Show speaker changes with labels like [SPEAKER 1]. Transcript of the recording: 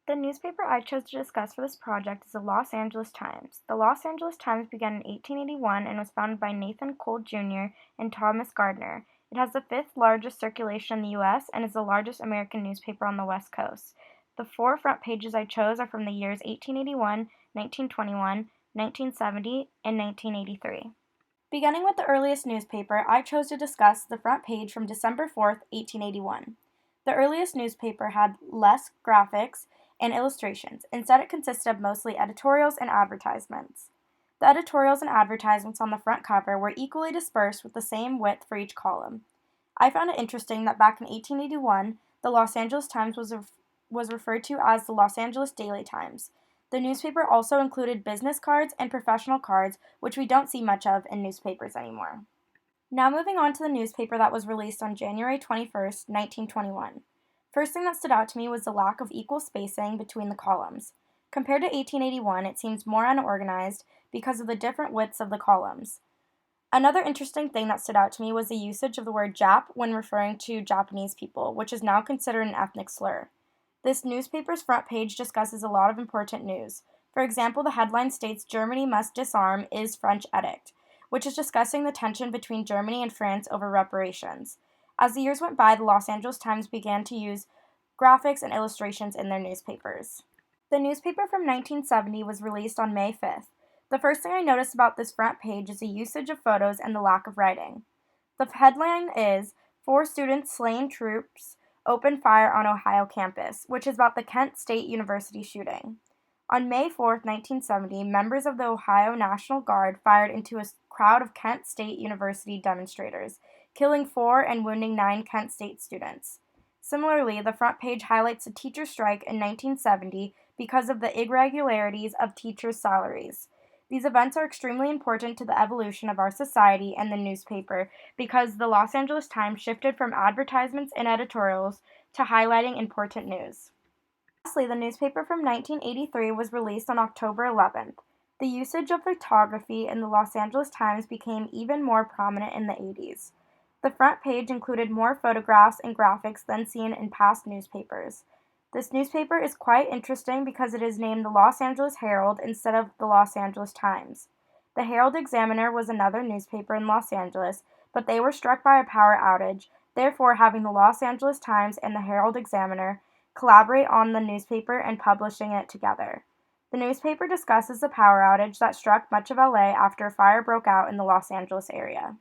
[SPEAKER 1] The newspaper I chose to discuss for this project is the Los Angeles Times. The Los Angeles Times began in 1881 and was founded by Nathan Cole Jr. and Thomas Gardner. It has the fifth largest circulation in the U.S. and is the largest American newspaper on the West Coast. The four front pages I chose are from the years 1881, 1921, 1970, and 1983. Beginning with the earliest newspaper, I chose to discuss the front page from December 4th, 1881. The earliest newspaper had less graphics and illustrations. Instead, it consisted of mostly editorials and advertisements. The editorials and advertisements on the front cover were equally dispersed with the same width for each column. I found it interesting that back in 1881, the Los Angeles Times was referred to as the Los Angeles Daily Times. The newspaper also included business cards and professional cards, which we don't see much of in newspapers anymore. Now moving on to the newspaper that was released on January 21st, 1921. First thing that stood out to me was the lack of equal spacing between the columns. Compared to 1881, it seems more unorganized because of the different widths of the columns. Another interesting thing that stood out to me was the usage of the word Jap when referring to Japanese people, which is now considered an ethnic slur. This newspaper's front page discusses a lot of important news. For example, the headline states Germany must disarm is French edict, which is discussing the tension between Germany and France over reparations. As the years went by, the Los Angeles Times began to use graphics and illustrations in their newspapers. The newspaper from 1970 was released on May 5th. The first thing I noticed about this front page is the usage of photos and the lack of writing. The headline is, "Four Students Slain Troops Open Fire on Ohio Campus," which is about the Kent State University shooting. On May 4, 1970, members of the Ohio National Guard fired into a crowd of Kent State University demonstrators, killing 4 and wounding 9 Kent State students. Similarly, the front page highlights a teacher strike in 1970 because of the irregularities of teachers' salaries. These events are extremely important to the evolution of our society and the newspaper because the Los Angeles Times shifted from advertisements and editorials to highlighting important news. Lastly, the newspaper from 1983 was released on October 11th. The usage of photography in the Los Angeles Times became even more prominent in the 80s. The front page included more photographs and graphics than seen in past newspapers. This newspaper is quite interesting because it is named the Los Angeles Herald instead of the Los Angeles Times. The Herald Examiner was another newspaper in Los Angeles, but they were struck by a power outage, therefore having the Los Angeles Times and the Herald Examiner collaborate on the newspaper and publishing it together. The newspaper discusses the power outage that struck much of LA after a fire broke out in the Los Angeles area.